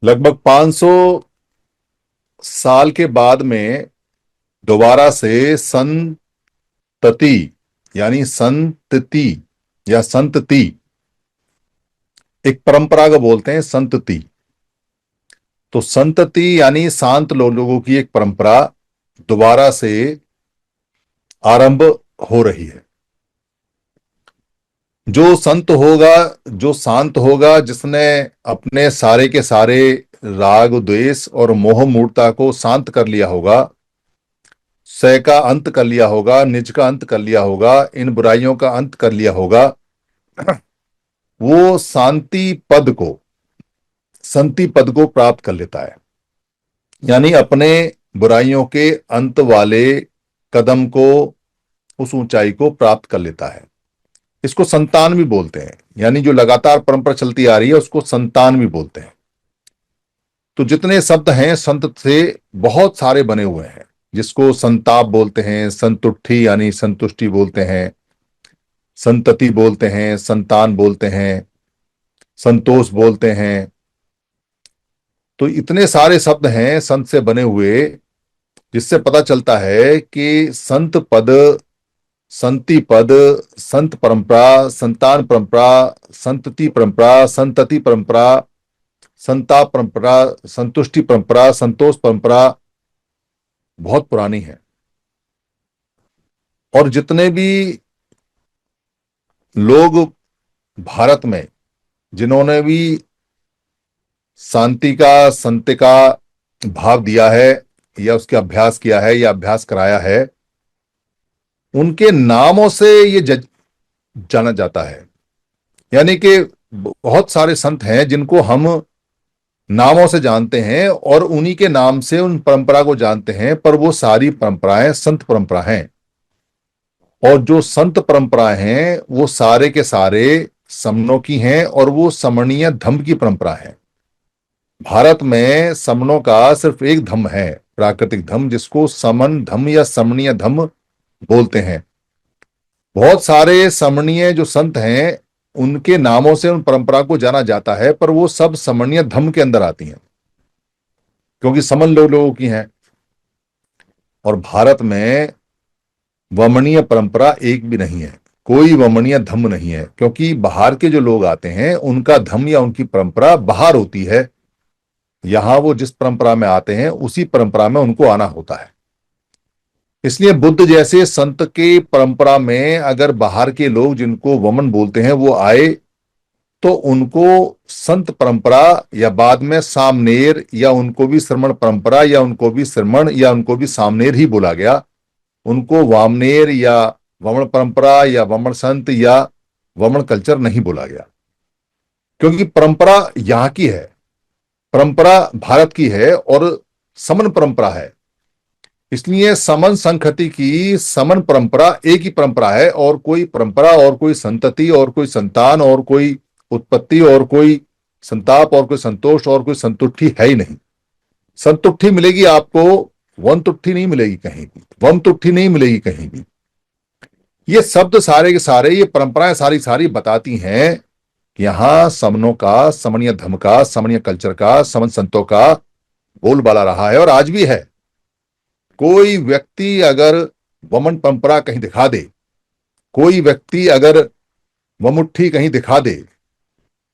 लगभग 500 साल के बाद में दोबारा से संतति यानी संतति या संतति, एक परंपरा को बोलते हैं संतति। तो संतति यानी शांत लोगों की एक परंपरा दोबारा से आरंभ हो रही है। जो संत होगा, जो शांत होगा, जिसने अपने सारे के सारे राग द्वेष और मोह मूढ़ता को शांत कर लिया होगा, सह का अंत कर लिया होगा, निज का अंत कर लिया होगा, इन बुराइयों का अंत कर लिया होगा, वो संति पद को प्राप्त कर लेता है। यानी अपने बुराइयों के अंत वाले कदम को, उस ऊंचाई को प्राप्त कर लेता है। इसको संतान भी बोलते हैं, यानी जो लगातार परंपरा चलती आ रही है उसको संतान भी बोलते हैं। तो जितने शब्द हैं संत से बहुत सारे बने हुए हैं, जिसको संताप बोलते हैं, संतुष्टि यानी संतुष्टि बोलते हैं, संतति बोलते हैं, संतान बोलते हैं, संतोष बोलते हैं। तो इतने सारे शब्द हैं संत से बने हुए, जिससे पता चलता है कि संत पद, संति पद, संत परंपरा, संतान परंपरा, संतति परंपरा, संतति परंपरा, संताप परंपरा, संतुष्टि परंपरा, संतोष परंपरा बहुत पुरानी है। और जितने भी लोग भारत में, जिन्होंने भी शांति का, संत का भाव दिया है या उसका अभ्यास किया है या अभ्यास कराया है, उनके नामों से ये जाना जाता है। यानी कि बहुत सारे संत हैं जिनको हम नामों से जानते हैं और उन्हीं के नाम से उन परंपरा को जानते हैं, पर वो सारी परंपराएं संत परंपरा हैं। और जो संत परंपराएं हैं वो सारे के सारे समनों की हैं और वो समणीय धम्म की परंपरा है। भारत में समनों का सिर्फ एक धम्म है, प्राकृतिक धम्म, जिसको समन धम्म या समणीय धम्म बोलते हैं। बहुत सारे समणीय जो संत हैं उनके नामों से उन परंपरा को जाना जाता है, पर वो सब समणीय धम्म के अंदर आती हैं, क्योंकि समन लोगों की हैं। और भारत में वमनीय परंपरा एक भी नहीं है, कोई वमनीय धम्म नहीं है, क्योंकि बाहर के जो लोग आते हैं उनका धम्म या उनकी परंपरा बाहर होती है। यहां वो जिस परंपरा में आते हैं उसी परंपरा में उनको आना होता है। इसलिए बुद्ध जैसे संत के परंपरा में अगर बाहर के लोग, जिनको वमन बोलते हैं, वो आए, तो उनको संत परंपरा या बाद में सामनेर या उनको भी श्रमण परंपरा या उनको भी श्रमण या उनको भी सामनेर ही बोला गया। उनको वामनेर या वमन परंपरा या वमन संत या वमन कल्चर नहीं बोला गया, क्योंकि परंपरा यहां की है, परंपरा भारत की है और समन परंपरा है। इसलिए समन संखति की समन परंपरा एक ही परंपरा है, और कोई परंपरा और कोई संतति और कोई संतान और कोई उत्पत्ति और कोई संताप और कोई संतोष और कोई संतुष्टि है ही नहीं। संतुष्टि मिलेगी आपको, वन तुष्टि नहीं मिलेगी कहीं भी, वम तुष्टि नहीं मिलेगी कहीं भी। ये शब्द सारे के सारे, ये परंपराएं सारी सारी बताती हैं कि यहां समनों का, समनीय धर्म का, समनीय कल्चर का, समन संतों का बोलबाला रहा है और आज भी है। कोई व्यक्ति अगर वमन परंपरा कहीं दिखा दे, कोई व्यक्ति अगर वमुट्ठी कहीं दिखा दे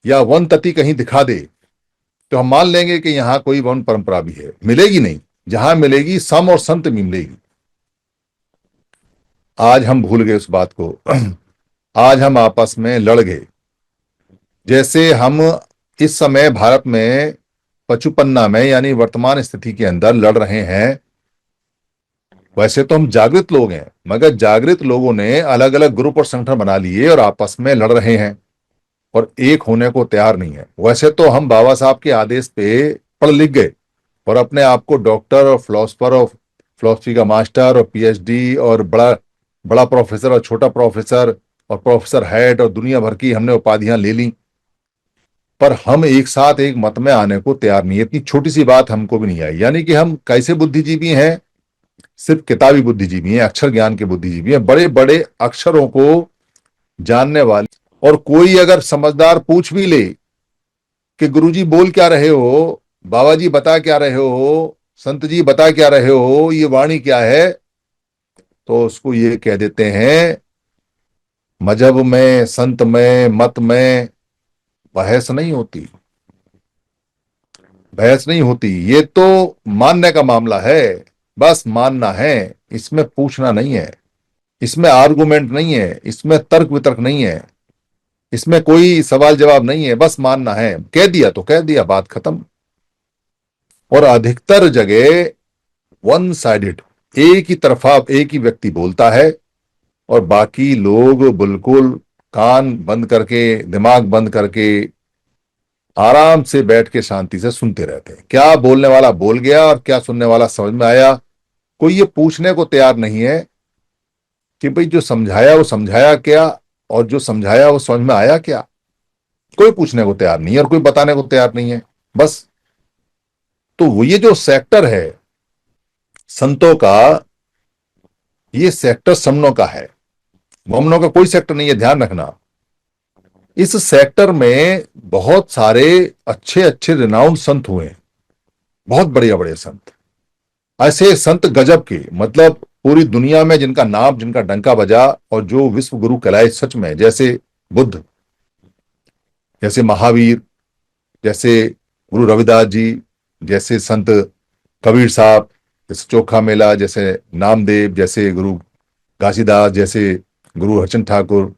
या वन तति कहीं दिखा दे, तो हम मान लेंगे कि यहां कोई वन परंपरा भी है। मिलेगी नहीं, जहां मिलेगी सम और संत में मिलेगी। आज हम भूल गए उस बात को। आज हम आपस में लड़ गए। जैसे हम इस समय भारत में पचुपन्ना में यानी वर्तमान स्थिति के अंदर लड़ रहे हैं, वैसे तो हम जागृत लोग हैं, मगर जागृत लोगों ने अलग अलग ग्रुप और संगठन बना लिए और आपस में लड़ रहे हैं और एक होने को तैयार नहीं है। वैसे तो हम बाबा साहब के आदेश पे पढ़ लिख गए और अपने आप को डॉक्टर और फिलोसफर और फिलोसफी का मास्टर और पीएचडी और बड़ा बड़ा प्रोफेसर और छोटा प्रोफेसर और प्रोफेसर हेड और दुनिया भर की हमने उपाधियां ले ली, पर हम एक साथ एक मत में आने को तैयार नहीं है। इतनी छोटी सी बात हमको भी नहीं आई। यानी कि हम कैसे बुद्धिजीवी हैं? सिर्फ किताबी बुद्धिजीवी हैं, अक्षर ज्ञान के बुद्धिजीवी हैं, बड़े बड़े अक्षरों को जानने वाले। और कोई अगर समझदार पूछ भी ले कि गुरुजी बोल क्या रहे हो, बाबा जी बता क्या रहे हो, संत जी बता क्या रहे हो, ये वाणी क्या है, तो उसको ये कह देते हैं, मजहब में, संत में, मत में बहस नहीं होती, बहस नहीं होती, ये तो मानने का मामला है, बस मानना है, इसमें पूछना नहीं है, इसमें आर्गुमेंट नहीं है, इसमें तर्क वितर्क नहीं है, इसमें कोई सवाल जवाब नहीं है, बस मानना है, कह दिया तो कह दिया, बात खत्म। और अधिकतर जगह वन साइडेड, एक ही तरफा एक ही व्यक्ति बोलता है, और बाकी लोग बिल्कुल कान बंद करके, दिमाग बंद करके आराम से बैठ के शांति से सुनते रहते हैं, क्या बोलने वाला बोल गया और क्या सुनने वाला समझ में आया। कोई ये पूछने को तैयार नहीं है कि भाई जो समझाया वो समझाया क्या, और जो समझाया वो समझ में आया क्या। कोई पूछने को तैयार नहीं है और कोई बताने को तैयार नहीं है, बस। तो वो ये जो सेक्टर है संतों का, ये सेक्टर समनों का है, वमनों का कोई सेक्टर नहीं है, ध्यान रखना। इस सेक्टर में बहुत सारे अच्छे अच्छे रिनाउंड संत हुए, बहुत बढ़िया बढ़िया संत, ऐसे संत गजब के, मतलब पूरी दुनिया में जिनका नाम, जिनका डंका बजा, और जो विश्व गुरु कहलाए सच में, जैसे बुद्ध, जैसे महावीर, जैसे गुरु रविदास जी, जैसे संत कबीर साहब, जैसे चोखा मेला, जैसे नामदेव, जैसे गुरु घासीदास, जैसे गुरु हरचंद ठाकुर,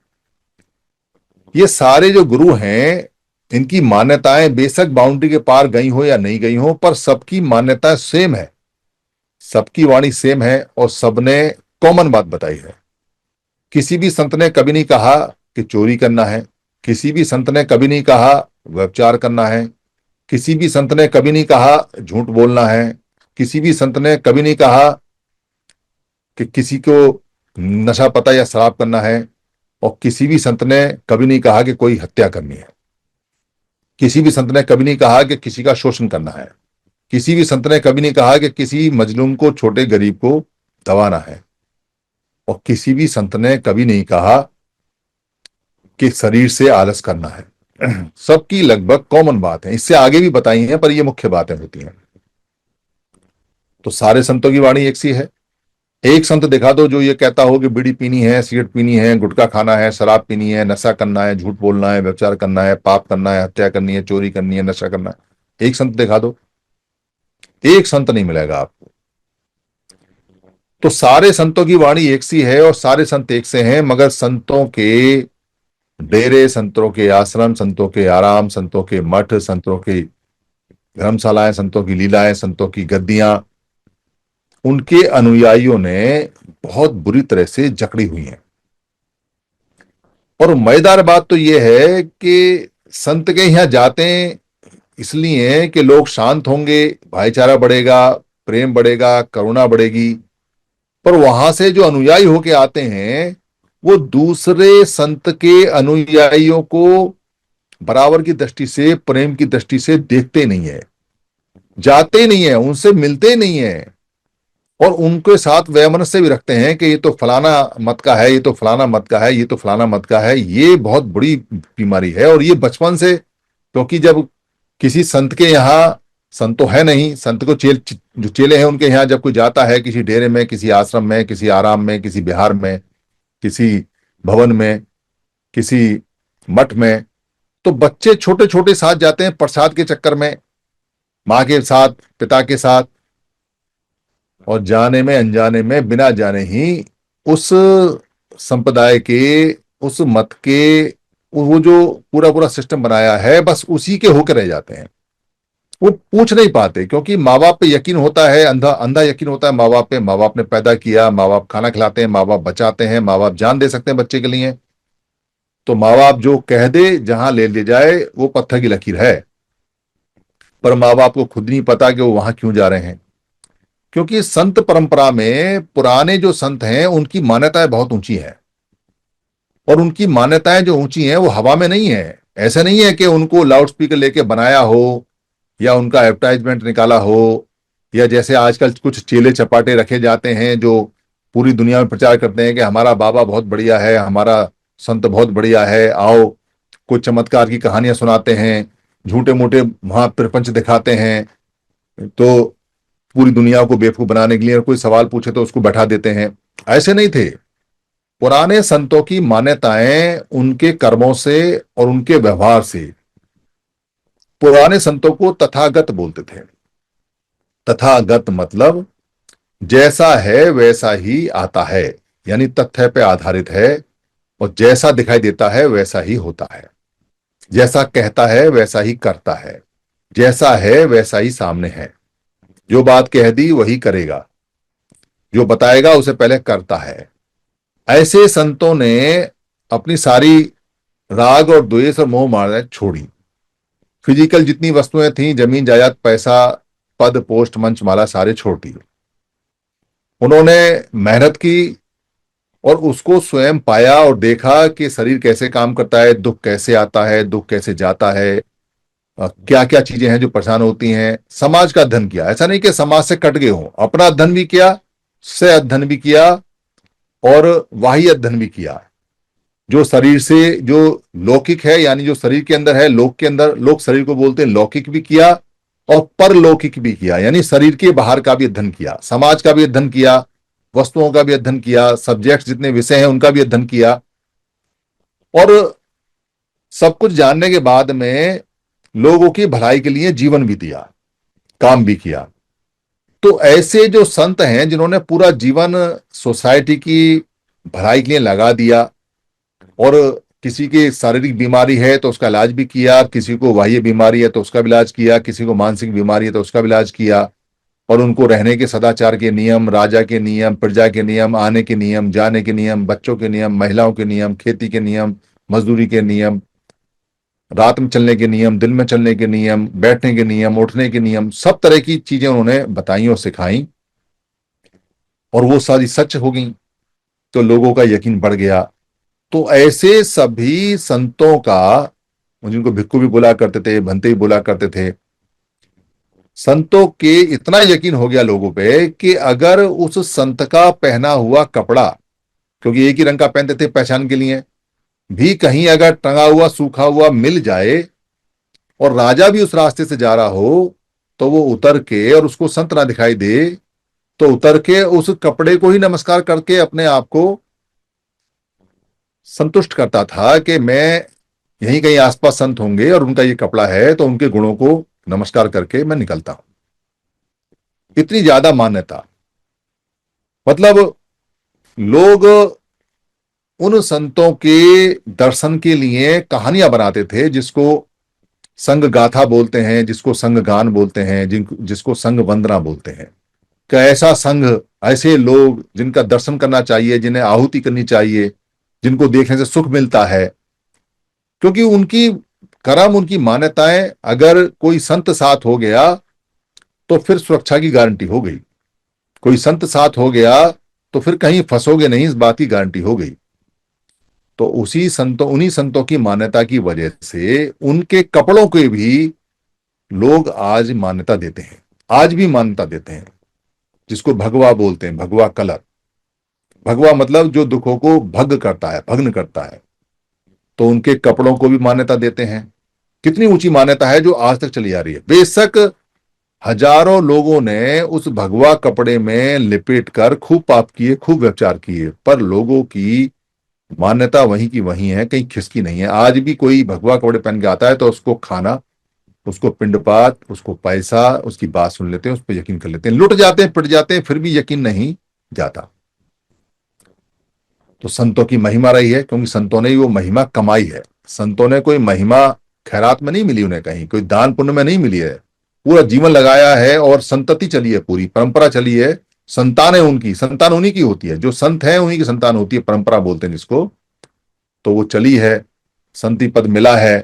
ये सारे जो गुरु हैं, इनकी मान्यताएं बेशक बाउंड्री के पार गई हो या नहीं गई हो, पर सबकी मान्यता सेम है, सबकी वाणी सेम है, और सबने कॉमन बात बताई है। किसी भी संत ने कभी नहीं कहा कि चोरी करना है, किसी भी संत ने कभी नहीं कहा व्यभिचार करना है, किसी भी संत ने कभी नहीं कहा झूठ बोलना है, किसी भी संत ने कभी नहीं कहा कि किसी को नशा पता या शराब करना है, और किसी भी संत ने कभी नहीं कहा कि कोई हत्या करनी है, किसी भी संत ने कभी नहीं कहा कि किसी का शोषण करना है, किसी भी संत ने कभी नहीं कहा कि किसी मजलूम को, छोटे गरीब को दबाना है, और किसी भी संत ने कभी नहीं कहा कि शरीर से आलस करना है। सबकी लगभग कॉमन बात है, इससे आगे भी बताई हैं, पर ये मुख्य बातें होती हैं। तो सारे संतों की वाणी एक सी है। एक संत दिखा दो जो ये कहता हो कि बीड़ी पीनी है, सिगरेट पीनी है, गुटखा खाना है, शराब पीनी है, नशा करना है, झूठ बोलना है, व्यभिचार करना है, पाप करना है, हत्या करनी है, चोरी करनी है, नशा करना है, एक संत दिखा दो, एक संत नहीं मिलेगा आपको। तो सारे संतों की वाणी एक सी है और सारे संत एक से हैं, मगर संतों के डेरे, संतों के आश्रम, संतों के आराम, संतों के मठ, संतों की धर्मशालाएं, संतों की लीलाएं, संतों की गद्दियां, उनके अनुयायियों ने बहुत बुरी तरह से जकड़ी हुई हैं। और मजेदार बात तो यह है कि संत के यहां जाते हैं इसलिए कि लोग शांत होंगे, भाईचारा बढ़ेगा, प्रेम बढ़ेगा, करुणा बढ़ेगी, पर वहां से जो अनुयायी होके आते हैं, वो दूसरे संत के अनुयायियों को बराबर की दृष्टि से, प्रेम की दृष्टि से देखते नहीं है, जाते नहीं है, उनसे मिलते नहीं है, और उनके साथ वैमनस्य भी रखते हैं कि ये तो फलाना मत का है, ये तो फलाना मत का है, ये तो फलाना मत का है। ये बहुत बड़ी बीमारी है, और ये बचपन से, क्योंकि जब किसी संत के यहाँ, संत तो है नहीं, संत को जो चेले हैं उनके यहाँ जब कोई जाता है, किसी डेरे में, किसी आश्रम में, किसी आराम में, किसी बिहार में, किसी भवन में, किसी मठ में, तो बच्चे छोटे छोटे साथ जाते हैं प्रसाद के चक्कर में, माँ के साथ, पिता के साथ, और जाने में अनजाने में, बिना जाने ही उस संप्रदाय के, उस मत के, वो जो पूरा पूरा सिस्टम बनाया है, बस उसी के होकर रह जाते हैं। वो पूछ नहीं पाते, क्योंकि माँ बाप पे यकीन होता है, अंधा अंधा यकीन होता है माँ बाप पे। माँ बाप ने पैदा किया, माँ बाप खाना खिलाते हैं, माँ बाप बचाते हैं, माँ बाप जान दे सकते हैं बच्चे के लिए, तो माँ बाप जो कह दे, जहां ले जाए, वो पत्थर की लकीर है। पर माँ बाप को खुद नहीं पता कि वो वहां क्यों जा रहे हैं, क्योंकि संत परंपरा में पुराने जो संत हैं उनकी मान्यताएं बहुत ऊंची हैं, और उनकी मान्यताएं जो ऊंची हैं वो हवा में नहीं है। ऐसा नहीं है कि उनको लाउड स्पीकर लेके बनाया हो, या उनका एडवर्टाइजमेंट निकाला हो, या जैसे आजकल कुछ चेले चपाटे रखे जाते हैं जो पूरी दुनिया में प्रचार करते हैं कि हमारा बाबा बहुत बढ़िया है, हमारा संत बहुत बढ़िया है, आओ, कुछ चमत्कार की कहानियां सुनाते हैं, झूठे मूठे महाप्रपंच दिखाते हैं, तो पूरी दुनिया को बेवकूफ बनाने के लिए कोई सवाल पूछे तो उसको बैठा देते हैं। ऐसे नहीं थे। पुराने संतों की मान्यताएं उनके कर्मों से और उनके व्यवहार से, पुराने संतों को तथागत बोलते थे। तथागत मतलब जैसा है वैसा ही आता है, यानी तथ्य पे आधारित है, और जैसा दिखाई देता है वैसा ही होता है, जैसा कहता है वैसा ही करता है, जैसा है वैसा ही सामने है। जो बात कह दी वही करेगा, जो बताएगा उसे पहले करता है। ऐसे संतों ने अपनी सारी राग और द्वेष और मोह माया छोड़ी। फिजिकल जितनी वस्तुएं थी, जमीन जायदाद पैसा पद पोस्ट मंच माला, सारे छोड़ दिए। उन्होंने मेहनत की और उसको स्वयं पाया और देखा कि शरीर कैसे काम करता है, दुख कैसे आता है, दुख कैसे जाता है, क्या क्या चीजें हैं जो परेशान होती हैं। समाज का अध्ययन किया, ऐसा नहीं कि समाज से कट गए हों, अपना अध्ययन भी किया, से अध्ययन भी किया और वाही अध्ययन भी किया। जो शरीर से जो लौकिक है, यानी जो शरीर के अंदर है, लोक के अंदर, लोग शरीर को बोलते हैं, लौकिक भी किया और परलौकिक भी किया, यानी शरीर के बाहर का भी अध्ययन किया, समाज का भी अध्ययन किया, वस्तुओं का भी अध्ययन किया, सब्जेक्ट जितने विषय हैं उनका भी अध्ययन किया। और सब कुछ जानने के बाद में लोगों की भलाई के लिए जीवन भी दिया, काम भी किया। तो ऐसे जो संत हैं जिन्होंने पूरा जीवन सोसाइटी की भलाई के लिए लगा दिया, और किसी की शारीरिक बीमारी है तो उसका इलाज भी किया, किसी को बाह्य बीमारी है तो उसका भी इलाज किया, किसी को मानसिक बीमारी है तो उसका भी इलाज किया, और उनको रहने के सदाचार के नियम, राजा के नियम, प्रजा के नियम, आने के नियम, जाने के नियम, बच्चों के नियम, महिलाओं के नियम, खेती के नियम, मजदूरी के नियम, रात में चलने के नियम, दिन में चलने के नियम, बैठने के नियम, उठने के नियम, सब तरह की चीजें उन्होंने बताई और सिखाई, और वो सारी सच हो गई। तो लोगों का यकीन बढ़ गया। तो ऐसे सभी संतों का, जिनको भिक्खु भी बोला करते थे, भंते भी बोला करते थे, संतों के इतना यकीन हो गया लोगों पे कि अगर उस संत का पहना हुआ कपड़ा, क्योंकि एक ही रंग का पहनते थे पहचान के लिए, भी कहीं अगर टंगा हुआ सूखा हुआ मिल जाए और राजा भी उस रास्ते से जा रहा हो, तो वो उतर के, और उसको संत ना दिखाई दे तो उतर के उस कपड़े को ही नमस्कार करके अपने आप को संतुष्ट करता था कि मैं यहीं कहीं आसपास संत होंगे और उनका ये कपड़ा है, तो उनके गुणों को नमस्कार करके मैं निकलता हूं। इतनी ज्यादा मान्यता, मतलब लोग उन संतों के दर्शन के लिए कहानियां बनाते थे, जिसको संग गाथा बोलते हैं, जिसको संग गान बोलते हैं, जिसको संग वंदना बोलते हैं। कि ऐसा संघ, ऐसे लोग जिनका दर्शन करना चाहिए, जिन्हें आहुति करनी चाहिए, जिनको देखने से सुख मिलता है, क्योंकि उनकी कर्म, उनकी मान्यताएं, अगर कोई संत साथ हो गया तो फिर सुरक्षा की गारंटी हो गई। कोई संत साथ हो गया तो फिर कहीं फंसोगे नहीं, इस बात की गारंटी हो गई। तो उन्हीं संतों की मान्यता की वजह से उनके कपड़ों के भी लोग आज मान्यता देते हैं, आज भी मान्यता देते हैं, जिसको भगवा बोलते हैं, भगवा कलर। भगवा मतलब जो दुखों को भग करता है, भग्न करता है। तो उनके कपड़ों को भी मान्यता देते हैं। कितनी ऊंची मान्यता है जो आज तक चली आ रही है। बेशक हजारों लोगों ने उस भगवा कपड़े में लिपेट कर खूब पाप किए, खूब व्यभिचार किए, पर लोगों की मान्यता वहीं की वहीं है, कहीं खिसकी नहीं है। आज भी कोई भगवा कपड़े पहन के आता है तो उसको खाना, उसको पिंडपात, उसको पैसा, उसकी बात सुन लेते हैं, उस पर यकीन कर लेते हैं, लुट जाते हैं, पिट जाते हैं, फिर भी यकीन नहीं जाता। तो संतों की महिमा रही है, क्योंकि संतों ने ही वो महिमा कमाई है। संतों ने कोई महिमा खैरात में नहीं मिली, उन्हें कहीं कोई दान पुण्य में नहीं मिली है, पूरा जीवन लगाया है और संतति चली है, पूरी परंपरा चली है। संतान है उनकी, संतान उन्हीं की होती है, जो संत है उन्हीं की संतान होती है, परंपरा बोलते हैं जिसको। तो वो चली है, संति पद मिला है,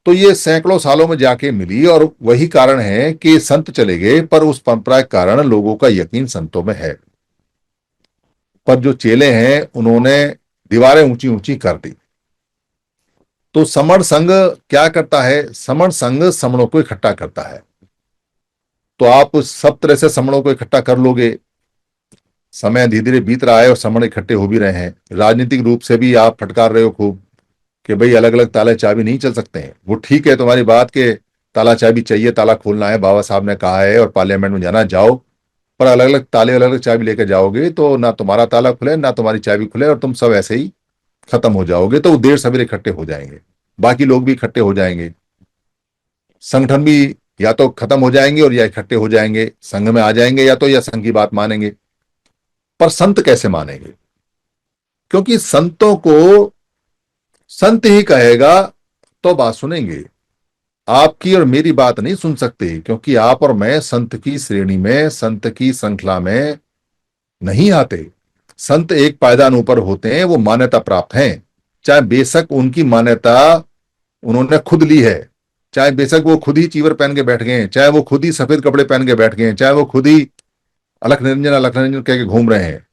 तो ये सैकड़ों सालों में जाके मिली, और वही कारण है कि संत चले गए, पर उस परंपरा के कारण लोगों का यकीन संतों में है। पर जो चेले हैं उन्होंने दीवारें ऊंची ऊंची कर दी। तो समण संघ क्या करता है? समण संघ समणों को इकट्ठा करता है। तो आप सब तरह से समणों को इकट्ठा कर लोगे। समय धीरे धीरे बीत रहा है और समण इकट्ठे हो भी रहे हैं। राजनीतिक रूप से भी आप फटकार रहे हो खूब कि भाई अलग अलग ताला चाबी नहीं चल सकते हैं। वो ठीक है तुम्हारी बात के ताला चाबी चाहिए, ताला खोलना है, बाबा साहब ने कहा है और पार्लियामेंट में जाना, जाओ, पर अलग अलग ताले अलग अलग चाबी लेकर जाओगे तो ना तुम्हारा ताला खुले ना तुम्हारी चाबी खुले और तुम सब ऐसे ही खत्म हो जाओगे। तो वो देर सवेरे इकट्ठे हो जाएंगे, बाकी लोग भी इकट्ठे हो जाएंगे, संगठन भी या तो खत्म हो जाएंगे और या इकट्ठे हो जाएंगे, संघ में आ जाएंगे या तो, या संघ की बात मानेंगे। पर संत कैसे मानेंगे? क्योंकि संतों को संत ही कहेगा तो बात सुनेंगे, आपकी और मेरी बात नहीं सुन सकते, क्योंकि आप और मैं संत की श्रेणी में, संत की श्रृंखला में नहीं आते। संत एक पायदान ऊपर होते हैं, वो मान्यता प्राप्त हैं, चाहे बेशक उनकी मान्यता उन्होंने खुद ली है, चाहे बेशक वो खुद ही चीवर पहन के बैठ गए हैं, चाहे वो खुद ही सफेद कपड़े पहन के बैठ गए हैं, चाहे वो खुद ही अलख निरंजन कह के घूम रहे हैं,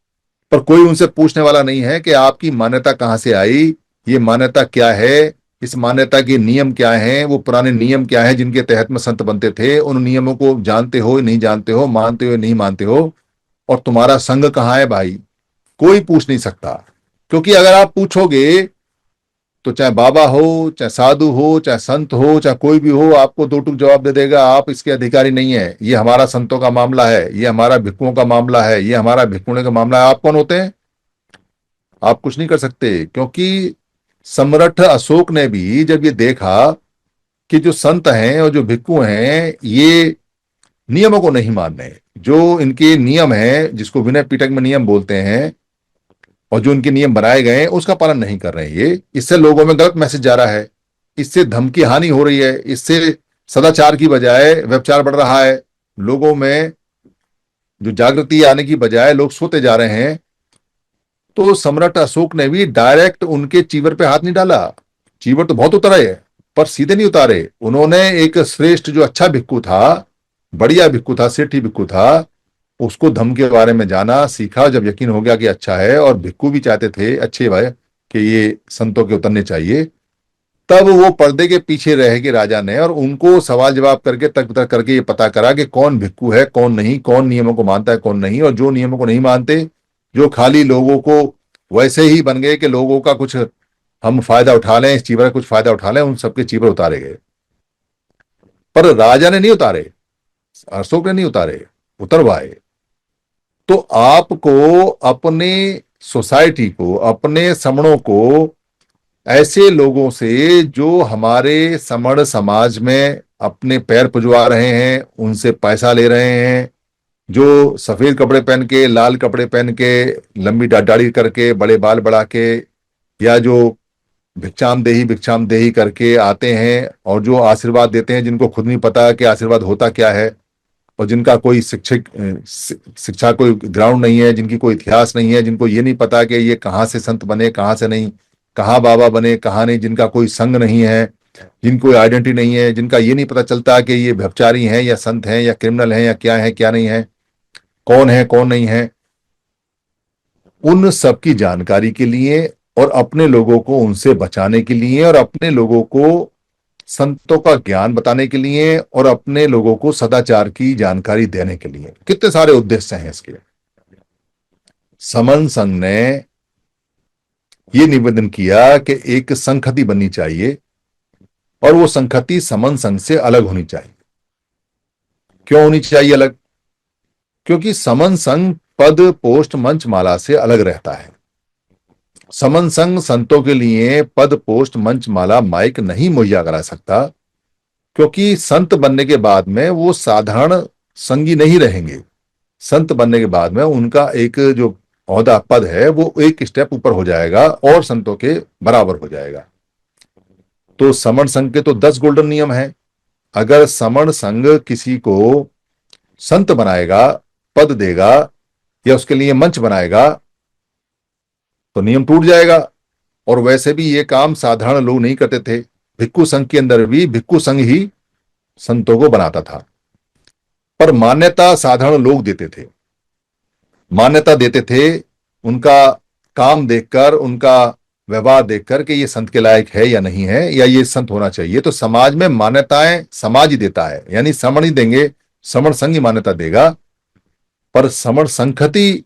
पर कोई उनसे पूछने वाला नहीं है कि आपकी मान्यता कहां से आई, ये मान्यता क्या है, इस मान्यता के नियम क्या हैं, वो पुराने नियम क्या हैं जिनके तहत में संत बनते थे, उन नियमों को जानते हो नहीं जानते हो, मानते हो नहीं मानते हो, और तुम्हारा संघ कहाँ है भाई? कोई पूछ नहीं सकता। क्योंकि अगर आप पूछोगे तो चाहे बाबा हो, चाहे साधु हो, चाहे संत हो, चाहे कोई भी हो, आपको दो टूक जवाब दे देगा, आप इसके अधिकारी नहीं है, ये हमारा संतों का मामला है, ये हमारा भिक्षुओं का मामला है, ये हमारा भिक्षुओं का मामला है। आप कौन होते हैं? आप कुछ नहीं कर सकते। क्योंकि सम्राट अशोक ने भी जब ये देखा कि जो संत हैं और जो भिक्षु हैं ये नियमों को नहीं मान रहे, जो इनके नियम है जिसको विनय पिटक में नियम बोलते हैं, और जो इनके नियम बनाए गए हैं उसका पालन नहीं कर रहे हैं, ये इससे लोगों में गलत मैसेज जा रहा है, इससे धमकी हानि हो रही है, इससे सदाचार की बजाय व्यभिचार बढ़ रहा है, लोगों में जो जागृति आने की बजाय लोग सोते जा रहे हैं। तो सम्राट अशोक ने भी डायरेक्ट उनके चीवर पे हाथ नहीं डाला, चीवर तो बहुत उतरे है पर सीधे नहीं उतारे। उन्होंने एक श्रेष्ठ जो अच्छा भिक्खु था, बढ़िया भिक्खु था, सेठी भिक्खु था, उसको धम्म के बारे में जाना, सीखा, जब यकीन हो गया कि अच्छा है, और भिक्खु भी चाहते थे अच्छे भाई कि ये संतों के उतरने चाहिए, तब वो पर्दे के पीछे रह के राजा ने और उनको सवाल जवाब करके तक तक करके ये पता करा कि कौन भिक्खु है कौन नहीं, कौन नियमों को मानता है कौन नहीं, और जो नियमों को नहीं मानते, जो खाली लोगों को वैसे ही बन गए कि लोगों का कुछ हम फायदा उठा लें, इस चीवर का कुछ फायदा उठा लें, उन सबके चीवर उतारे गए। पर राजा ने नहीं उतारे, अशोक ने नहीं उतारे, उतरवाए। तो आपको अपने सोसाइटी को, अपने समणों को ऐसे लोगों से जो हमारे समण समाज में अपने पैर पुजवा रहे हैं, उनसे पैसा ले रहे हैं, जो सफेद कपड़े पहन के, लाल कपड़े पहन के, लंबी दाढ़ी करके, बड़े बाल बढ़ा के, या जो भिक्षाम देही करके आते हैं और जो आशीर्वाद देते हैं, जिनको खुद नहीं पता कि आशीर्वाद होता क्या है, और जिनका कोई शिक्षा कोई ग्राउंड नहीं है, जिनकी कोई इतिहास नहीं है, जिनको ये नहीं पता कि ये कहाँ से संत बने कहाँ से नहीं, कहाँ बाबा बने कहाँ नहीं, जिनका कोई संघ नहीं है, जिनको आइडेंटिटी नहीं है, जिनका ये नहीं पता चलता कि ये व्यभिचारी हैं या संत हैं या क्रिमिनल हैं या क्या नहीं है, कौन है कौन नहीं है, उन सब की जानकारी के लिए और अपने लोगों को उनसे बचाने के लिए और अपने लोगों को संतों का ज्ञान बताने के लिए और अपने लोगों को सदाचार की जानकारी देने के लिए, कितने सारे उद्देश्य हैं इसके। समन संघ ने यह निवेदन किया कि एक संघति बननी चाहिए और वो संघति समन संघ से अलग होनी चाहिए। क्यों होनी चाहिए अलग? क्योंकि समन संघ पद पोस्ट मंच माला से अलग रहता है। समन संघ संतों के लिए पद पोस्ट मंच माला माइक नहीं मुहैया करा सकता, क्योंकि संत बनने के बाद में वो साधारण संगी नहीं रहेंगे। संत बनने के बाद में उनका एक जो ओहदा पद है वो एक स्टेप ऊपर हो जाएगा और संतों के बराबर हो जाएगा। तो समण संघ के तो 10 गोल्डन नियम है। अगर समण संघ किसी को संत बनाएगा, पद देगा या उसके लिए मंच बनाएगा तो नियम टूट जाएगा। और वैसे भी ये काम साधारण लोग नहीं करते थे। भिक्खु संघ के अंदर भी भिक्खु संघ ही संतों को बनाता था, पर मान्यता साधारण लोग देते थे, मान्यता देते थे उनका काम देखकर, उनका व्यवहार देखकर कि ये संत के लायक है या नहीं है, या ये संत होना चाहिए। तो समाज में मान्यताएं समाज ही देता है, यानी समण ही देंगे, समण संघ ही मान्यता देगा। पर समण संघति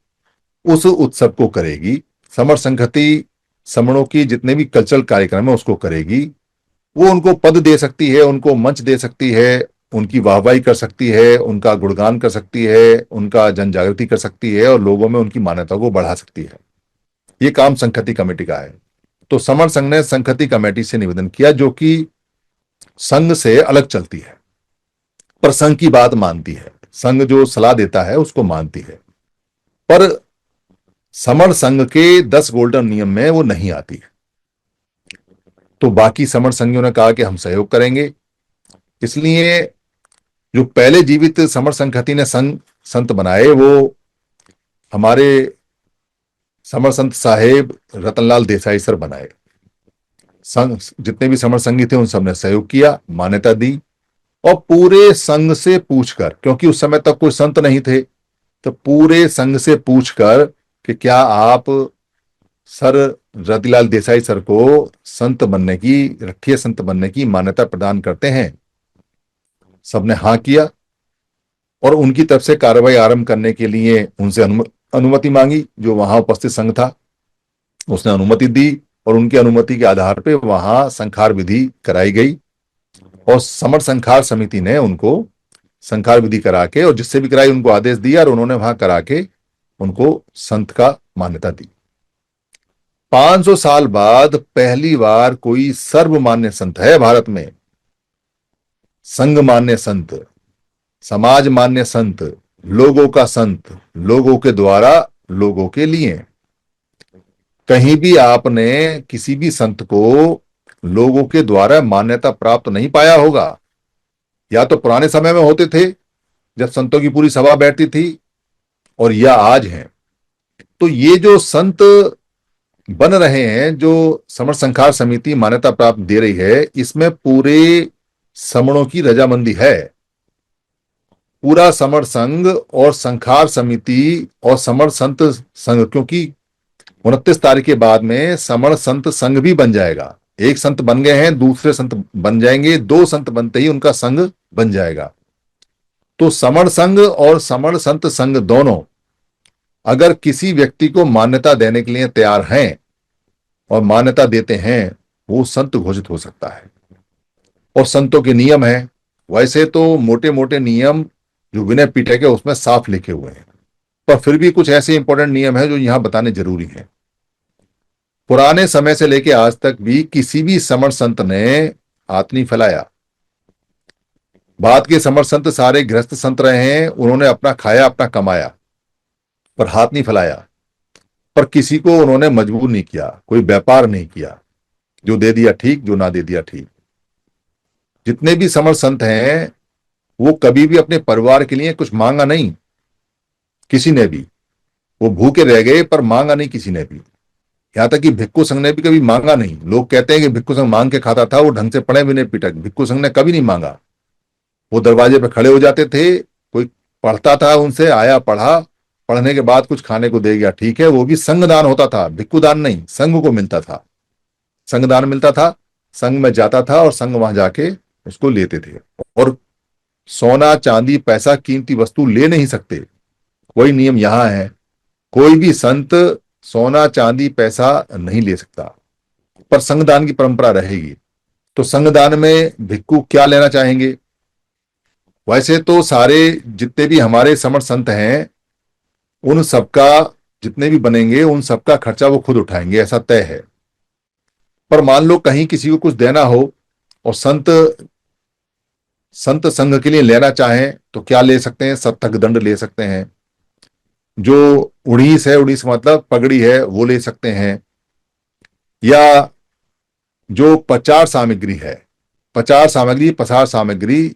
उस उत्सव को करेगी, समण संघति समणों की जितने भी कल्चरल कार्यक्रम है उसको करेगी। वो उनको पद दे सकती है, उनको मंच दे सकती है, उनकी वाहवाही कर सकती है, उनका गुणगान कर सकती है, उनका जन जागृति कर सकती है और लोगों में उनकी मान्यता को बढ़ा सकती है। ये काम संघति कमेटी का है। तो समर संघ ने संघति कमेटी से निवेदन किया, जो कि संघ से अलग चलती है पर संघ की बात मानती है, संघ जो सलाह देता है उसको मानती है, पर समर संघ के 10 गोल्डन नियम में वो नहीं आती है। तो बाकी समर संघियों ने कहा कि हम सहयोग करेंगे। इसलिए जो पहले जीवित समर संघति ने संघ संत बनाए वो हमारे समर संत साहेब रतनलाल देसाई सर बनाए। संघ जितने भी समर संघी थे उन सब ने सहयोग किया, मान्यता दी और पूरे संघ से पूछकर, क्योंकि उस समय तक कोई संत नहीं थे, तो पूरे संघ से पूछकर कि क्या आप सर रतिलाल देसाई सर को संत बनने की, रखिए संत बनने की मान्यता प्रदान करते हैं। सबने हाँ किया और उनकी तरफ से कार्रवाई आरंभ करने के लिए उनसे अनुमति मांगी। जो वहां उपस्थित संघ था उसने अनुमति दी और उनकी अनुमति के आधार पर वहां संखार विधि कराई गई और समर संखार समिति ने उनको संखार विधि करा के, और जिससे भी कराई उनको आदेश दिया और उन्होंने वहां करा के उनको संत का मान्यता दी। 500 साल बाद पहली बार कोई सर्वमान्य संत है भारत में। संघ मान्य संत, समाज मान्य संत, लोगों का संत, लोगों के द्वारा लोगों के लिए। कहीं भी आपने किसी भी संत को लोगों के द्वारा मान्यता प्राप्त नहीं पाया होगा। या तो पुराने समय में होते थे जब संतों की पूरी सभा बैठती थी, और या आज हैं। तो ये जो संत बन रहे हैं, जो समर संखार समिति मान्यता प्राप्त दे रही है, इसमें पूरे समणों की रजामंदी है। पूरा समर संघ और संखार समिति और समर संत संघ, क्योंकि 29 तारीख के बाद में समर संत संघ भी बन जाएगा। एक संत बन गए हैं, दूसरे संत बन जाएंगे, 2 संत बनते ही उनका संघ बन जाएगा। तो समर संघ और समर संत संघ दोनों अगर किसी व्यक्ति को मान्यता देने के लिए तैयार हैं और मान्यता देते हैं, वो संत घोषित हो सकता है। और संतों के नियम है, वैसे तो मोटे मोटे नियम जो विनय पिटक है उसमें साफ लिखे हुए हैं, पर फिर भी कुछ ऐसे इंपॉर्टेंट नियम है जो यहां बताने जरूरी है। पुराने समय से लेकर आज तक भी किसी भी समर संत ने हाथ नहीं फैलाया। बाद के समर संत सारे गृहस्थ संत रहे हैं, उन्होंने अपना खाया, अपना कमाया, पर हाथ नहीं फैलाया। पर किसी को उन्होंने मजबूर नहीं किया, कोई व्यापार नहीं किया। जो दे दिया ठीक, जो ना दे दिया ठीक। जितने भी समर संत हैं वो कभी भी अपने परिवार के लिए कुछ मांगा नहीं, किसी ने भी। वो भूखे रह गए पर मांगा नहीं किसी ने भी। यहां तक कि भिक्खु संघ ने भी कभी मांगा नहीं। लोग कहते हैं कि भिक्खु संघ मांग के खाता था, वो ढंग से पढ़े विनय पिटक। भिक्खु संघ ने कभी नहीं मांगा। वो दरवाजे पे खड़े हो जाते थे, कोई पढ़ता था उनसे, आया पढ़ा, पढ़ने के बाद कुछ खाने को दे गया, ठीक है। वो भी संघदान होता था, भिक्खु दान नहीं, संघ को मिलता था, संघदान मिलता था। संघ में जाता था और संघ वहां जाके उसको लेते थे। और सोना चांदी पैसा कीमती वस्तु ले नहीं सकते, वही नियम यहां है। कोई भी संत सोना चांदी पैसा नहीं ले सकता, पर संघदान की परंपरा रहेगी। तो संघदान में भिक्खु क्या लेना चाहेंगे? वैसे तो सारे जितने भी हमारे समर संत हैं उन सबका, जितने भी बनेंगे उन सबका खर्चा वो खुद उठाएंगे, ऐसा तय है। पर मान लो कहीं किसी को कुछ देना हो और संत संघ के लिए लेना चाहें तो क्या ले सकते हैं? सत्तक दंड ले सकते हैं। जो उड़ीस है, उड़ीस मतलब पगड़ी है, वो ले सकते हैं। या जो प्रचार सामग्री है, प्रचार सामग्री, प्रसार सामग्री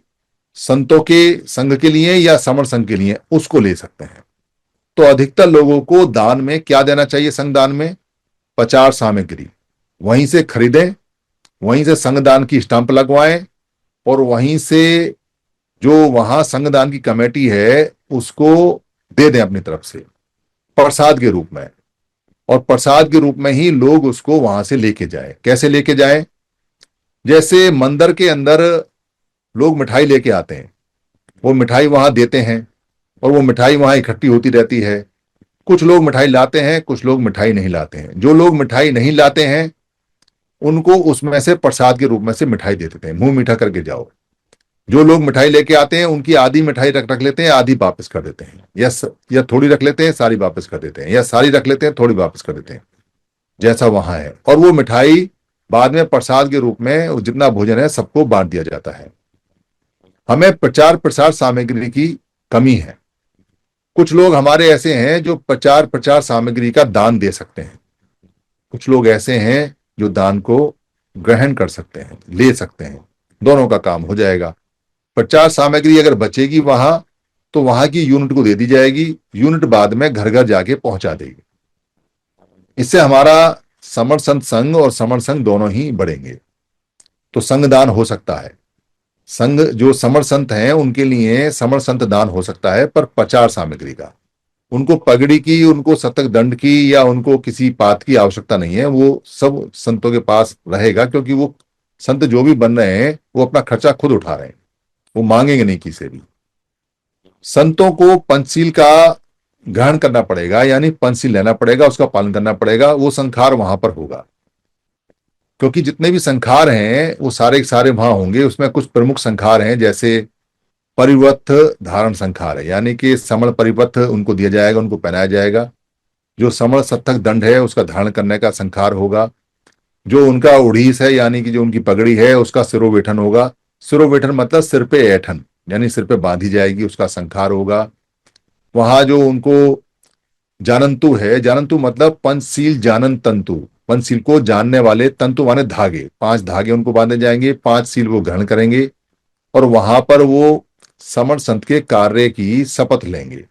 संतों के संघ के लिए या समर संघ के लिए, उसको ले सकते हैं। तो अधिकतर लोगों को दान में क्या देना चाहिए? संघदान में प्रचार सामग्री वहीं से खरीदें, वहीं से संघदान की स्टांप लगवाएं और वहीं से जो वहां संघदान की कमेटी है उसको दे दें अपनी तरफ से प्रसाद के रूप में। और प्रसाद के रूप में ही लोग उसको वहां से लेके जाए। कैसे लेके जाए? जैसे मंदिर के अंदर लोग मिठाई लेके आते हैं, वो मिठाई वहां देते हैं और वो मिठाई वहां इकट्ठी होती रहती है। कुछ लोग मिठाई लाते हैं, कुछ लोग मिठाई नहीं लाते हैं। जो लोग मिठाई नहीं लाते हैं उनको उसमें से प्रसाद के रूप में से मिठाई दे देते हैं, मुंह मीठा करके जाओ। जो लोग मिठाई लेके आते हैं उनकी आधी मिठाई रख रख लेते हैं, आधी वापस कर देते हैं, या थोड़ी रख लेते हैं, सारी वापस कर देते हैं, या सारी रख लेते हैं, थोड़ी वापस कर देते हैं, जैसा वहां है। और वो मिठाई बाद में प्रसाद के रूप में जितना भोजन है सबको बांट दिया जाता है। हमें प्रचार प्रसार सामग्री की कमी है। कुछ लोग हमारे ऐसे हैं जो प्रचार प्रचार सामग्री का दान दे सकते हैं, कुछ लोग ऐसे हैं जो दान को ग्रहण कर सकते हैं, ले सकते हैं। दोनों का काम हो जाएगा। प्रचार सामग्री अगर बचेगी वहां तो वहां की यूनिट को दे दी जाएगी, यूनिट बाद में घर घर जाके पहुंचा देगी। इससे हमारा समर संत संघ और समर संघ दोनों ही बढ़ेंगे। तो संघ दान हो सकता है। संघ जो समर संत हैं उनके लिए समर संत दान हो सकता है, पर प्रचार सामग्री का उनको पगड़ी की, उनको शतक दंड की या उनको किसी पात की आवश्यकता नहीं है। वो सब संतों के पास रहेगा, क्योंकि वो संत जो भी बन रहे हैं वो अपना खर्चा खुद उठा रहे हैं, वो मांगेंगे नहीं किसी से भी। संतों को पंचशील का ग्रहण करना पड़ेगा, यानी पंचशील लेना पड़ेगा, उसका पालन करना पड़ेगा। वो संखार वहां पर होगा, क्योंकि जितने भी संखार हैं वो सारे के सारे वहां होंगे। उसमें कुछ प्रमुख संखार हैं, जैसे परिवत्थ धारण संखार है, यानी कि समण परिवत्थ उनको दिया जाएगा, उनको पहनाया जाएगा। जो समण सत्तक दंड है उसका धारण करने का संखार होगा। जो उनका उड़ीस है, यानी कि जो उनकी पगड़ी है, उसका सिरोवेठन होगा। सिरोवेठन मतलब सिर पे ऐठन, यानी सिर पे बांधी जाएगी, उसका संखार होगा। वहां जो उनको जानंतु है, जानंतु मतलब पंचशील जानन तंतु, पंचशील को जानने वाले, तंतु माने धागे, 5 धागे उनको बांधे जाएंगे, 5 शील वो ग्रहण करेंगे। और वहां पर वो समण संत के कार्य की शपथ लेंगे।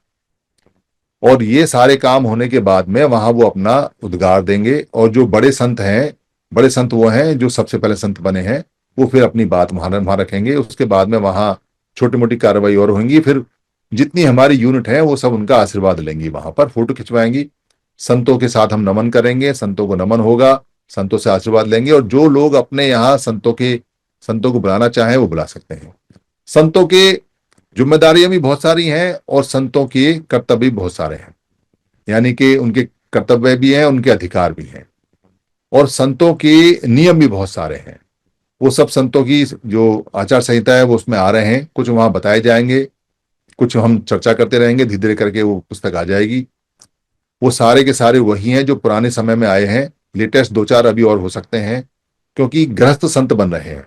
और ये सारे काम होने के बाद में वहां वो अपना उद्गार देंगे। और जो बड़े संत हैं, बड़े संत वो हैं जो सबसे पहले संत बने हैं, वो फिर अपनी बात वहां रखेंगे। उसके बाद में वहां छोटी मोटी कार्रवाई और होंगी। फिर जितनी हमारी यूनिट है वो सब उनका आशीर्वाद लेंगी, वहां पर फोटो खिंचवाएंगी। संतों के साथ हम नमन करेंगे, संतों को नमन होगा, संतों से आशीर्वाद लेंगे। और जो लोग अपने यहाँ संतों को बुलाना चाहें वो बुला सकते हैं। संतों के जिम्मेदारियां भी बहुत सारी हैं और संतों के कर्तव्य भी बहुत सारे हैं, यानी कि उनके कर्तव्य भी हैं, उनके अधिकार भी हैं। और संतों के नियम भी बहुत सारे हैं। वो सब संतों की जो आचार संहिता है वो उसमें आ रहे हैं, कुछ वहां बताए जाएंगे, कुछ हम चर्चा करते रहेंगे, धीरे धीरे करके वो पुस्तक आ जाएगी। वो सारे के सारे वही हैं जो पुराने समय में आए हैं। लेटेस्ट 2-4 अभी और हो सकते हैं, क्योंकि गृहस्थ संत बन रहे हैं।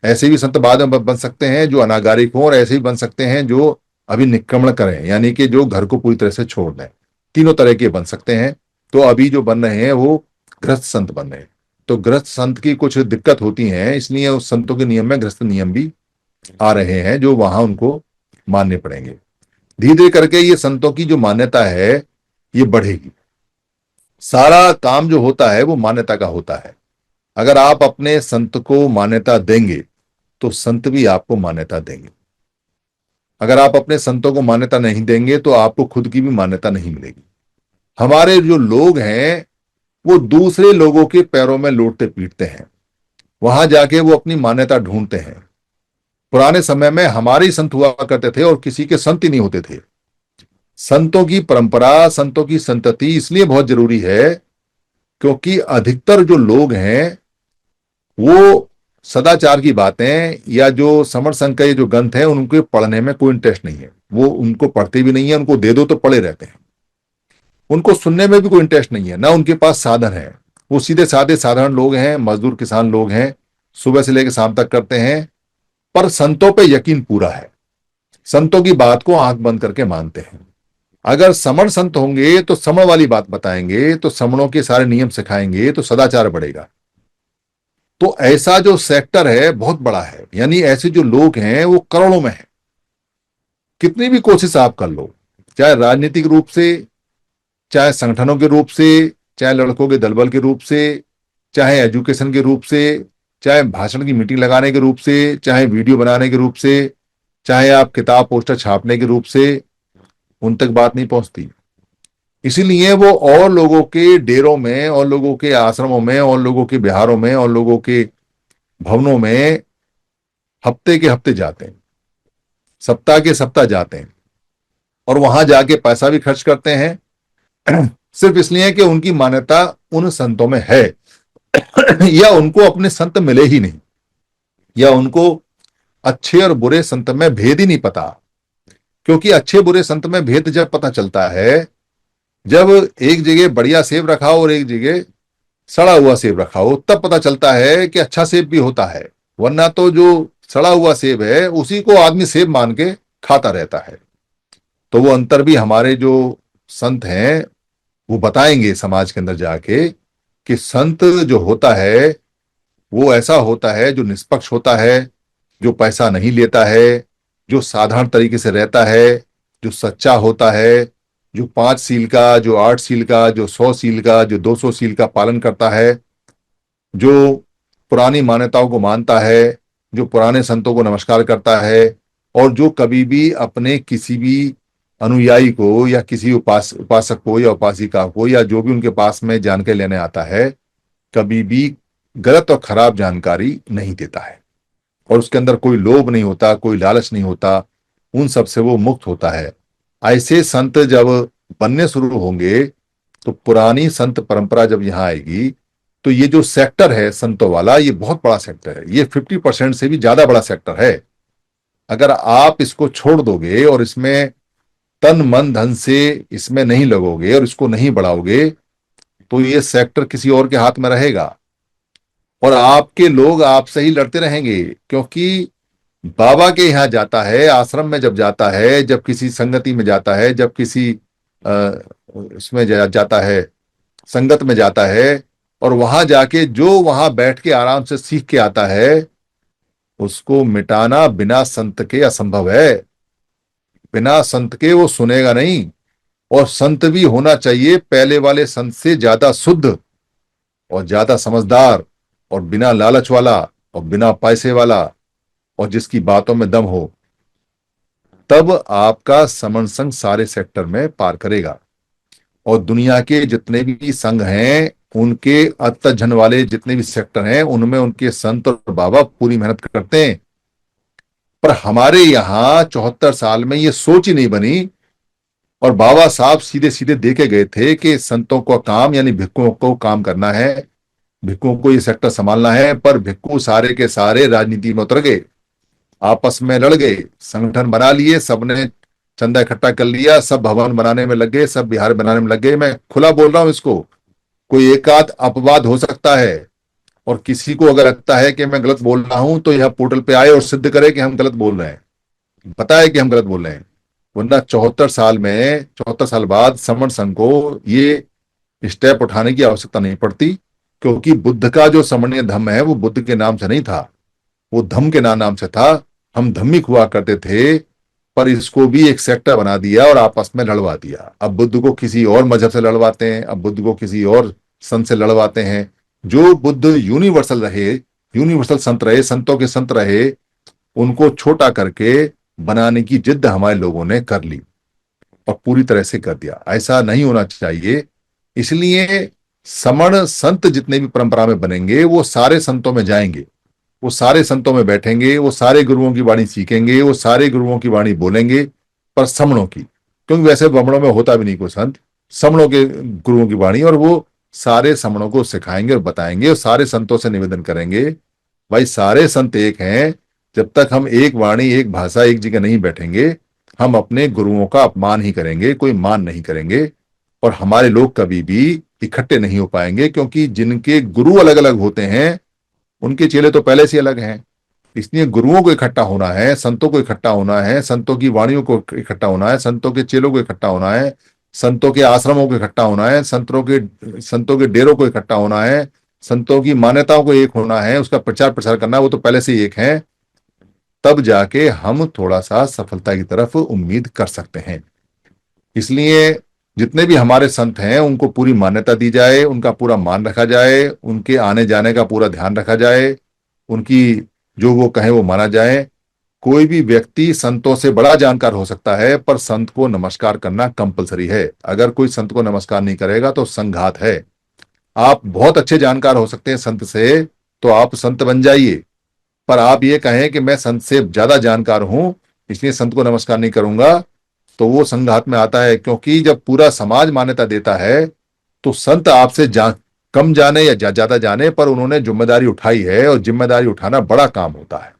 ऐसे भी संत बाद में बन सकते हैं जो अनागारिक हों, और ऐसे भी बन सकते हैं जो अभी निक्रमण करें, यानी कि जो घर को पूरी तरह से छोड़ दें। तीनों तरह के बन सकते हैं। तो अभी जो बन रहे हैं वो गृहस्थ संत बन रहे हैं। तो गृहस्थ संत की कुछ दिक्कत होती है, इसलिए उस संतों के नियम में गृहस्थ नियम भी आ रहे हैं जो वहां उनको मानने पड़ेंगे। धीरे धीरे करके ये संतों की जो मान्यता है ये बढ़ेगी। सारा काम जो होता है वो मान्यता का होता है। अगर आप अपने संत को मान्यता देंगे तो संत भी आपको मान्यता देंगे। अगर आप अपने संतों को मान्यता नहीं देंगे तो आपको खुद की भी मान्यता नहीं मिलेगी। हमारे जो लोग हैं वो दूसरे लोगों के पैरों में लौटते पीटते हैं, वहां जाके वो अपनी मान्यता ढूंढते हैं। पुराने समय में हमारे ही संत हुआ करते थे और किसी के संत ही नहीं होते थे। संतों की परंपरा, संतों की संतति इसलिए बहुत जरूरी है क्योंकि अधिकतर जो लोग हैं वो सदाचार की बातें या जो समर संघ के जो ग्रंथ हैं उनके पढ़ने में कोई इंटरेस्ट नहीं है। वो उनको पढ़ते भी नहीं है, उनको दे दो तो पढ़े रहते हैं। उनको सुनने में भी कोई इंटरेस्ट नहीं है, ना उनके पास साधन है। वो सीधे साधे साधारण लोग हैं, मजदूर किसान लोग हैं, सुबह से लेकर शाम तक करते हैं। पर संतों पे यकीन पूरा है, संतों की बात को आंख बंद करके मानते हैं। अगर समण संत होंगे तो समण वाली बात बताएंगे, तो समणों के सारे नियम सिखाएंगे, तो सदाचार बढ़ेगा। तो ऐसा जो सेक्टर है बहुत बड़ा है, यानी ऐसे जो लोग हैं वो करोड़ों में है। कितनी भी कोशिश आप कर लो, चाहे राजनीतिक रूप से, चाहे संगठनों के रूप से, चाहे लड़कों के दलबल के रूप से, चाहे एजुकेशन के रूप से, चाहे भाषण की मीटिंग लगाने के रूप से, चाहे वीडियो बनाने के रूप से, चाहे आप किताब पोस्टर छापने के रूप से, उन तक बात नहीं पहुंचती। इसीलिए वो और लोगों के डेरों में, और लोगों के आश्रमों में, और लोगों के बिहारों में, और लोगों के भवनों में हफ्ते के हफ्ते जाते हैं, सप्ताह के सप्ताह जाते हैं। और वहां जाके पैसा भी खर्च करते हैं, सिर्फ इसलिए कि उनकी मान्यता उन संतों में है या उनको अपने संत मिले ही नहीं, या उनको अच्छे और बुरे संत में भेद ही नहीं पता। क्योंकि अच्छे बुरे संत में भेद जब पता चलता है, जब एक जगह बढ़िया सेब रखा हो और एक जगह सड़ा हुआ सेब रखा हो, तब पता चलता है कि अच्छा सेब भी होता है। वरना तो जो सड़ा हुआ सेब है उसी को आदमी सेब मान के खाता रहता है। तो वो अंतर भी हमारे जो संत हैं वो बताएंगे समाज के अंदर जाके, कि संत जो होता है वो ऐसा होता है जो निष्पक्ष होता है, जो पैसा नहीं लेता है, जो साधारण तरीके से रहता है, जो सच्चा होता है, जो 5 सील का, जो 8 सील का, जो 100 सील का, जो 200 सील का पालन करता है, जो पुरानी मान्यताओं को मानता है, जो पुराने संतों को नमस्कार करता है, और जो कभी भी अपने किसी भी अनुयायी को या किसी उपासक को या उपासिका को या जो भी उनके पास में जानकारी लेने आता है, कभी भी गलत और खराब जानकारी नहीं देता है। और उसके अंदर कोई लोभ नहीं होता, कोई लालच नहीं होता, उन सब से वो मुक्त होता है। ऐसे संत जब बनने शुरू होंगे, तो पुरानी संत परंपरा जब यहाँ आएगी, तो ये जो सेक्टर है संतों वाला, ये बहुत बड़ा सेक्टर है, ये 50% से भी ज्यादा बड़ा सेक्टर है। अगर आप इसको छोड़ दोगे और इसमें तन मन धन से इसमें नहीं लगोगे और इसको नहीं बढ़ाओगे, तो ये सेक्टर किसी और के हाथ में रहेगा और आपके लोग आपसे ही लड़ते रहेंगे। क्योंकि बाबा के यहाँ जाता है, आश्रम में जब जाता है, जब किसी संगति में जाता है, जब किसी उसमें जाता है, संगत में जाता है, और वहां जाके जो वहां बैठ के आराम से सीख के आता है, उसको मिटाना बिना संत के असंभव है। बिना संत के वो सुनेगा नहीं। और संत भी होना चाहिए पहले वाले संत से ज्यादा शुद्ध और ज्यादा समझदार, और बिना लालच वाला और बिना पैसे वाला, और जिसकी बातों में दम हो। तब आपका समन संघ सारे सेक्टर में पार करेगा। और दुनिया के जितने भी संघ हैं, उनके अतजन वाले जितने भी सेक्टर हैं, उनमें उनके संत और बाबा पूरी मेहनत करते हैं। पर हमारे यहाँ 74 साल में ये सोच ही नहीं बनी, और बाबा साहब सीधे सीधे दे के गए थे कि संतों का काम यानी भिक्खुओं को काम करना है, भिक्खुओं को ये सेक्टर संभालना है। पर भिक्खु सारे के सारे राजनीति में उतर गए, आपस में लड़ गए, संगठन बना लिए, सबने चंदा इकट्ठा कर लिया, सब भवन बनाने में लग गए, सब बिहार बनाने में लग गए। मैं खुला बोल रहा हूं इसको, कोई एक आध अपवाद हो सकता है, और किसी को अगर लगता है कि मैं गलत बोल रहा हूं तो यह पोर्टल पे आए और सिद्ध करे कि हम गलत बोल रहे हैं, बताए कि हम गलत बोल रहे हैं। वरना 74 साल में, 74 साल बाद समण संघ को ये स्टेप उठाने की आवश्यकता नहीं पड़ती। क्योंकि बुद्ध का जो समन्वय धम्म है वो बुद्ध के नाम से नहीं था, वो धम्म के नाम से था। हम धम्मिक हुआ करते थे, पर इसको भी एक सेक्टर बना दिया और आपस में लड़वा दिया। अब बुद्ध को किसी और मजहब से लड़वाते हैं, अब बुद्ध को किसी और संत से लड़वाते हैं। जो बुद्ध यूनिवर्सल रहे, यूनिवर्सल संत रहे, संतों के संत रहे, उनको छोटा करके बनाने की जिद हमारे लोगों ने कर ली और पूरी तरह से कर दिया। ऐसा नहीं होना चाहिए। इसलिए समण संत जितने भी परंपरा में बनेंगे, वो सारे संतों में जाएंगे, वो सारे संतों में बैठेंगे, वो सारे गुरुओं की वाणी सीखेंगे, वो सारे गुरुओं की वाणी बोलेंगे, पर समणों की। क्योंकि वैसे बमणों में होता भी नहीं कोई संत, समणों के गुरुओं की वाणी, और वो सारे समणों को सिखाएंगे और बताएंगे और सारे संतों से निवेदन करेंगे, भाई सारे संत एक हैं। जब तक हम एक वाणी, एक भाषा, एक जगह नहीं बैठेंगे, हम अपने गुरुओं का अपमान ही करेंगे, कोई मान नहीं करेंगे। और हमारे लोग कभी भी इकट्ठे नहीं हो पाएंगे, क्योंकि जिनके गुरु अलग अलग होते हैं उनके चेले तो पहले से अलग हैं। इसलिए गुरुओं को इकट्ठा होना है, संतों को इकट्ठा होना है, संतों की वाणियों को इकट्ठा होना है, संतों के चेलों को इकट्ठा होना है, संतों के आश्रमों को इकट्ठा होना है, संतों के डेरों को इकट्ठा होना है, संतों की मान्यताओं को एक होना है, उसका प्रचार प्रसार करना है। वो तो पहले से ही एक है। तब जाके हम थोड़ा सा सफलता की तरफ उम्मीद कर सकते हैं। इसलिए जितने भी हमारे संत हैं उनको पूरी मान्यता दी जाए, उनका पूरा मान रखा जाए, उनके आने जाने का पूरा ध्यान रखा जाए, उनकी जो वो कहें वो माना जाए। कोई भी व्यक्ति संतों से बड़ा जानकार हो सकता है, पर संत को नमस्कार करना कंपलसरी है। अगर कोई संत को नमस्कार नहीं करेगा तो संघात है। आप बहुत अच्छे जानकार हो सकते हैं संत से, तो आप संत बन जाइए, पर आप ये कहें कि मैं संत से ज्यादा जानकार हूं इसलिए संत को नमस्कार नहीं करूंगा, तो वो संघात में आता है, क्योंकि जब पूरा समाज मान्यता देता है तो संत आपसे कम जाने या ज्यादा जाने, पर उन्होंने जिम्मेदारी उठाई है, और जिम्मेदारी उठाना बड़ा काम होता है।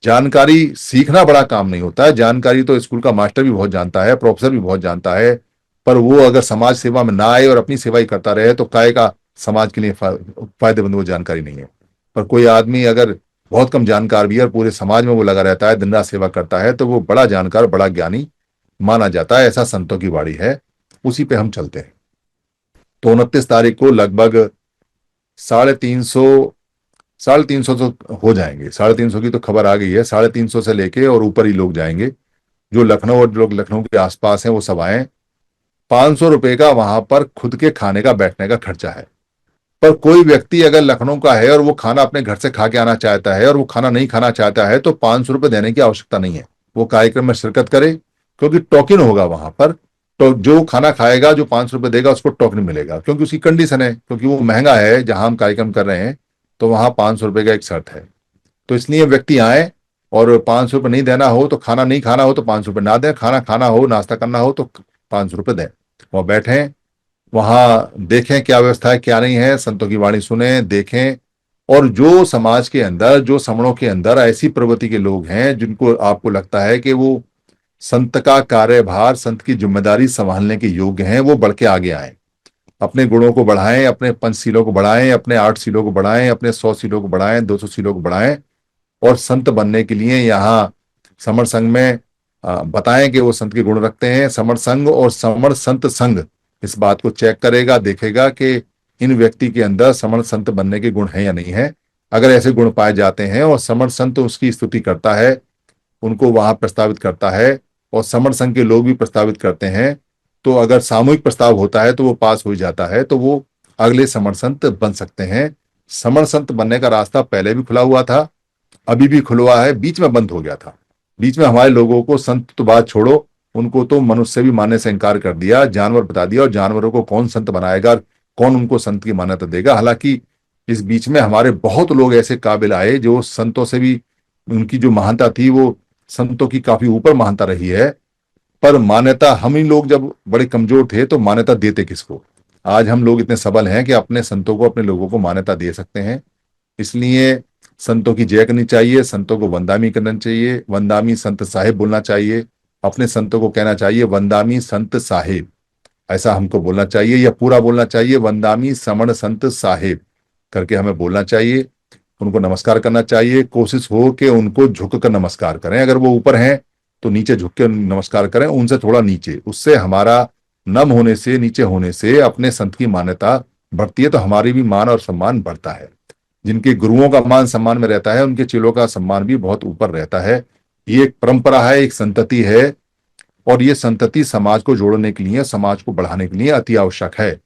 जानकारी सीखना बड़ा काम नहीं होता है। जानकारी तो स्कूल का मास्टर भी बहुत जानता है, प्रोफेसर भी बहुत जानता है, पर वो अगर समाज सेवा में ना आए और अपनी सेवा ही करता रहे तो काय का समाज के लिए फायदेमंद वो जानकारी नहीं है। पर कोई आदमी अगर बहुत कम जानकार भी है और पूरे समाज में वो लगा रहता है, दिन रात सेवा करता है, तो वो बड़ा जानकार, बड़ा ज्ञानी माना जाता है। ऐसा संतों की वाणी है, उसी पे हम चलते हैं। तो 29 तारीख को लगभग 350, 350 तो हो जाएंगे। 350 की तो खबर आ गई है। 350 से लेके और ऊपर ही लोग जाएंगे। जो लखनऊ और लोग लखनऊ के आसपास हैं वो सब आए। 500 रुपए का वहां पर खुद के खाने का, बैठने का खर्चा है। पर कोई व्यक्ति अगर लखनऊ का है और वो खाना अपने घर से खा के आना चाहता है और वो खाना नहीं खाना चाहता है, तो 500 रुपए देने की आवश्यकता नहीं है। वो कार्यक्रम में शिरकत करे, क्योंकि टोकन होगा वहां पर। तो जो खाना खाएगा, जो 500 रुपए देगा, उसको टोकन मिलेगा, क्योंकि उसकी कंडीशन है, क्योंकि वो महंगा है जहां हम कार्यक्रम कर रहे हैं, तो वहां 500 रुपए का एक शर्त है। तो इसलिए व्यक्ति आए, और 500 रुपये नहीं देना हो तो, खाना नहीं खाना हो तो 500 रुपये ना दें, खाना खाना हो, नाश्ता करना हो तो 500 रुपये दें। वहां बैठें, वहां देखें क्या व्यवस्था है क्या नहीं है, संतों की वाणी सुने, देखें। और जो समाज के अंदर, जो समणों के अंदर ऐसी प्रवृत्ति के लोग हैं जिनको आपको लगता है कि वो संत का कार्यभार, संत की जिम्मेदारी संभालने के योग्य हैं, वो बढ़ के आगे आए। अपने गुणों को बढ़ाएं, अपने पंचशीलों को बढ़ाएं, अपने 8 शीलों को बढ़ाएं, अपने 100 शीलों को बढ़ाएं, 200 शीलों को बढ़ाएं, और संत बनने के लिए यहाँ समर संघ में बताएं कि वो संत के गुण रखते हैं। समर संघ और समर संत संघ इस बात को चेक करेगा, देखेगा कि इन व्यक्ति के अंदर समर संत बनने के गुण हैं या नहीं है। अगर ऐसे गुण पाए जाते हैं और समर संत उसकी स्तुति करता है, उनको वहां प्रस्तावित करता है, और समर संघ के लोग भी प्रस्तावित करते हैं, तो अगर सामूहिक प्रस्ताव होता है तो वो पास हो जाता है, तो वो अगले समर संत बन सकते हैं। समर संत बनने का रास्ता पहले भी खुला हुआ था, अभी भी खुलवा है, बीच में बंद हो गया था। बीच में हमारे लोगों को संत तो बात छोड़ो, उनको तो मनुष्य भी मानने से इनकार कर दिया, जानवर बता दिया, और जानवरों को कौन संत बनाएगा, कौन उनको संत की मान्यता देगा। हालांकि इस बीच में हमारे बहुत लोग ऐसे काबिल आए जो संतों से भी, उनकी जो महानता थी वो संतों की काफी ऊपर महानता रही है। पर मान्यता, हम ही लोग जब बड़े कमजोर थे तो मान्यता देते किसको? आज हम लोग इतने सबल हैं कि अपने संतों को, अपने लोगों को मान्यता दे सकते हैं। इसलिए संतों की जय करनी चाहिए, संतों को वंदामी करना चाहिए, वंदामी संत साहिब बोलना चाहिए। अपने संतों को कहना चाहिए वंदामी संत साहिब, ऐसा हमको बोलना चाहिए, या पूरा बोलना चाहिए वंदामी समण संत साहिब करके हमें बोलना चाहिए। उनको नमस्कार करना चाहिए। कोशिश हो कि उनको झुक कर नमस्कार करें। अगर वो ऊपर हैं तो नीचे झुक के नमस्कार करें, उनसे थोड़ा नीचे। उससे हमारा नम होने से, नीचे होने से अपने संत की मान्यता बढ़ती है, तो हमारी भी मान और सम्मान बढ़ता है। जिनके गुरुओं का मान सम्मान में रहता है, उनके चेलों का सम्मान भी बहुत ऊपर रहता है। ये एक परंपरा है, एक संतति है, और ये संतति समाज को जोड़ने के लिए, समाज को बढ़ाने के लिए अति आवश्यक है।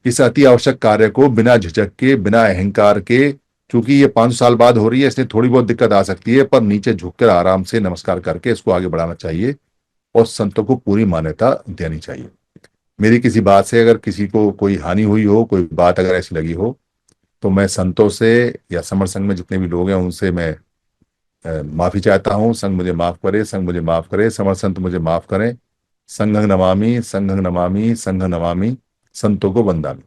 इस अति आवश्यक कार्य को बिना झिझक के, बिना अहंकार के, क्योंकि ये 5 साल बाद हो रही है इसलिए थोड़ी बहुत दिक्कत आ सकती है, पर नीचे झुककर आराम से नमस्कार करके इसको आगे बढ़ाना चाहिए, और संतों को पूरी मान्यता देनी चाहिए। मेरी किसी बात से अगर किसी को कोई हानि हुई हो, कोई बात अगर ऐसी लगी हो, तो मैं संतों से या समर संघ में जितने भी लोग हैं उनसे मैं माफी चाहता हूँ। संघ मुझे माफ करे, संघ मुझे माफ करे, समर संत मुझे माफ करें। संघं नमामि, संघं नमामि, संघं नमामि, संतों को वंदामि।